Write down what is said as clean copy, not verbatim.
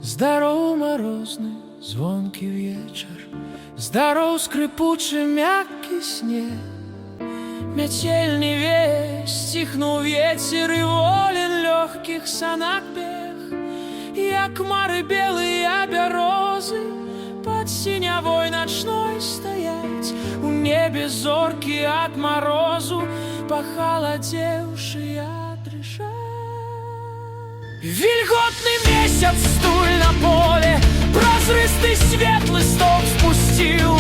Здоров, морозный, звонкий вечер, здоров, скрипучий, мягкий снег. Метель не весть, стихнул ветер, и волен легких санок бег. Я хмары белые, а березы под синевой ночной стоять. У небе зорки от морозу, похолодевшие отрешать. Вильготный месяц стуль на поле, прозрыстый свет листов спустил.